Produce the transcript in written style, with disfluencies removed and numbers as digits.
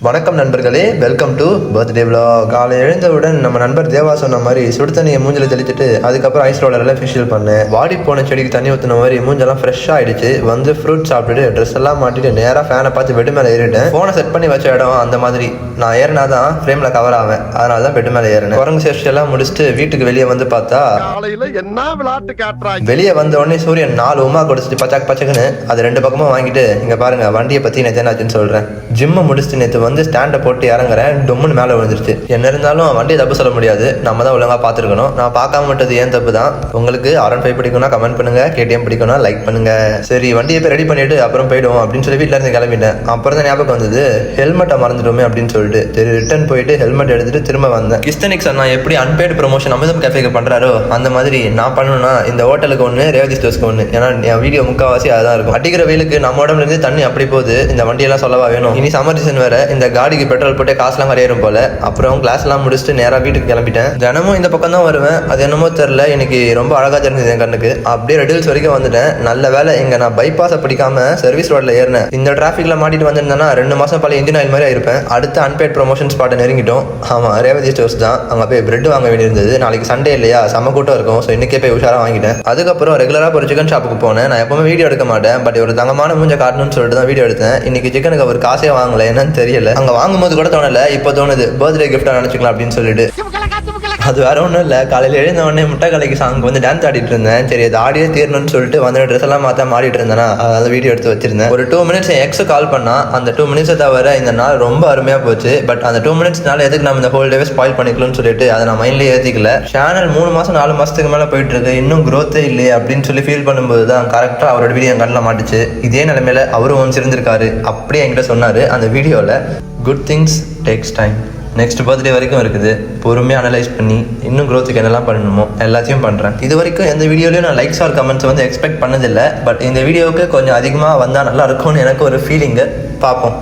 வணக்கம் நண்பர்களே, welcome to birthday vlog. காலை எழுந்தவுடன் நம்ம நண்பர் தேவா சொன்ன மாதிரி சுடு தண்ணியை மூஞ்சில தெளிச்சுட்டு அதுக்கப்புறம் ஐஸ் ரோலரில் ஃபேஷியல் பண்ணேன். வாடி போன செடிக்கு தண்ணி ஊற்றின மாதிரி மூஞ்செல்லாம் ஃப்ரெஷ்ஷாக ஆயிடுச்சு. வந்து ஃப்ரூட் சாப்பிட்டுட்டு ட்ரெஸ் எல்லாம் மாட்டிட்டு நேராக ஃபேனை பார்த்து பெட்டு மேலே ஏறிட்டேன். ஃபோனை செட் பண்ணி வச்ச இடம் அந்த மாதிரி நான் ஏறினா தான் ஃப்ரேமில் கவர் ஆவேன். அதனால தான் பெட்டு மேலே ஏறினேன். குரங்கு சேஷ்டெல்லாம் முடிச்சுட்டு வீட்டுக்கு வெளியே வந்து பார்த்தா வெளியே வந்த உடனே சூரியன் 4 உமா கொடுத்துட்டு பச்சக்குன்னு அது 2 பக்கமும் வாங்கிட்டு இங்கே பாருங்க வண்டியை பற்றி நேற்று என்னாச்சுன்னு சொல்கிறேன். ஜிம்மை முடிச்சுட்டு நேற்று வந்து ஸ்டாண்டை போட்டு இறங்குறேன். டொம்முன்னு மேலே விழுந்துருச்சு. என்ன இருந்தாலும் வண்டியை தப்பு சொல்ல முடியாது, நம்ம தான் ஒழுங்காக பார்த்துருக்கணும். நான் பார்க்காம விட்டது ஏன் தப்பு தான். உங்களுக்கு R15 பிடிக்கும்னா கமெண்ட் பண்ணுங்க, KTM பிடிக்கும்னா லைக் பண்ணுங்க. சரி வண்டியை போய் ரெடி பண்ணிட்டு அப்புறம் போயிடுவோம் அப்படின்னு சொல்லி வீட்டில் இருந்து கிளம்பிட்டேன். அப்புறம் தான் ஞாபகம் வந்தது ஹெல்மெட்டை மறந்துட்டோமே அப்படின்னு சொல்லிட்டு சரி ரிட்டர்ன் போயிட்டு ஹெல்மெட் எடுத்துட்டு திரும்ப வந்தேன். கிஸ்தனிக்ஸ் அண்ணா எப்படி அன்பெய்டு ப்ரொமோஷன் அமிர்தம் கேஃபேக்கு பண்ணுறாரோ அந்த மாதிரி நான் பண்ணணும்னா இந்த ஹோட்டலுக்கு ஒன்று, ரேவதி ஸ்டோர்ஸ்க்கு ஒன்று. ஏன்னா என் வீடியோ முக்கால்வாசி அதான் இருக்கும். அடிக்கிற வெயிலுக்கு நம்ம உடம்புல இருந்து தண்ணி அப்படி போகுது. இந்த வண்டியெல்லாம் சொல்லவா வேணும். இனி சம்மர் சீசன் வேற, இந்த காடிக்கு பெட்ரோல் போட்டு காசுலாம் கரையிடும் போல. அப்புறம் கிளாஸ்லாம் முடிச்சுட்டு நேராக வீட்டுக்கு கிளம்பிட்டேன். தினமும் இந்த பக்கம் தான் வருவேன். அது என்னமோ தெரியல, இன்னைக்கு ரொம்ப அழகாக தெரிஞ்சது என் கண்ணுக்கு. அப்படியே ரெடில்ஸ் வரைக்கும் வந்துட்டேன். நல்ல வேலை இங்கே நான் பைபாஸை பிடிக்காம சர்வீஸ் ரோட்ல ஏறினேன். இந்த டிராஃபிக்ல மாட்டிட்டு வந்திருந்தேன்னா 2 மாசம் பழைய இன்ஜின் ஆயில் மாதிரி ஆயிருப்பேன். அடுத்து அன்பெய்ட் ப்ரொமோஷன் ஸ்பாட்டை நெருங்கிட்டோம். ஆமாம், ரேவதி ஸ்டோர்ஸ் தான். அங்கே போய் பிரெட் வாங்க வேண்டியிருந்தது. நாளைக்கு சண்டே இல்லையா, செம்ம கூட்டம் இருக்கும். ஸோ இன்னைக்கே போய் உஷாராக வாங்கிட்டேன். அதுக்கப்புறம் ரெகுலராக ஒரு சிக்கன் ஷாப்புக்கு போனேன். நான் எப்பவுமே வீடியோ எடுக்க மாட்டேன், பட் ஒரு தங்கமான மூஞ்ச காட்டணும்னு சொல்லிட்டு தான் வீடியோ எடுத்தேன். இன்னைக்கு சிக்கனுக்கு அவர் காசே வாங்கல, என்னன்னு தெரியல. அங்கே வாங்கும்போது கூட தோணலை, இப்போ தோணுது பர்த்டே கிஃப்டாக நினச்சிக்கலாம் அப்படின்னு சொல்லிட்டு. அது வேற ஒன்றும் இல்லை, காலையில் எழுந்த உடனே முட்டை கலைக்கு சாங் வந்து டான்ஸ் ஆடிட்டு இருந்தேன். சரி அது ஆடியே தீரணும்னு சொல்லிட்டு வந்து ட்ரெஸ் எல்லாம் மாற்ற மாடிட்டு இருந்தேன்னா அதாவது வீடியோ எடுத்து வச்சிருந்தேன். ஒரு 2 மினிட்ஸ் என் எக்ஸு கால் பண்ணா. அந்த 2 மினிட்ஸை தவிர இந்த நாள் ரொம்ப அருமையாக போச்சு. பட் அந்த 2 மினிட்ஸ்னால எதுக்கு நம்ம இந்த ஹோல் டேவே ஸ்பாயில் பண்ணிக்கலாம்னு சொல்லிட்டு அதை நான் மைண்ட்லேயே ஏற்றிக்கல. சேனல் 3 மாதம் 4 மாதத்துக்கு மேலே போயிட்டு இருக்கு, இன்னும் க்ரோத்தே இல்லையே அப்படின்னு சொல்லி ஃபீல் பண்ணும்போது தான் கரெக்டாக அவரோட வீடியோ என் கண்ணில் மாட்டுச்சு. இதே நிலைமையில அவரும் ஒன்று இருந்திருக்காரு. அப்படியே என்கிட்ட சொன்னார் அந்த வீடியோவில், good things takes time. Next birthday வரைக்கும் இருக்குது. பொறுமையாக அனலைஸ் பண்ணி இன்னும் க்ரோத்துக்கு என்னெல்லாம் பண்ணணுமோ எல்லாத்தையும் பண்ணுறேன். இது வரைக்கும் எந்த வீடியோலையும் நான் லைக்ஸ் ஆர் கமெண்ட்ஸ் வந்து எக்ஸ்பெக்ட் பண்ணதில்லை. பட் இந்த வீடியோவுக்கு கொஞ்சம் அதிகமாக வந்தால் நல்லா இருக்கும்னு எனக்கு ஒரு ஃபீலிங்கு. பார்ப்போம்.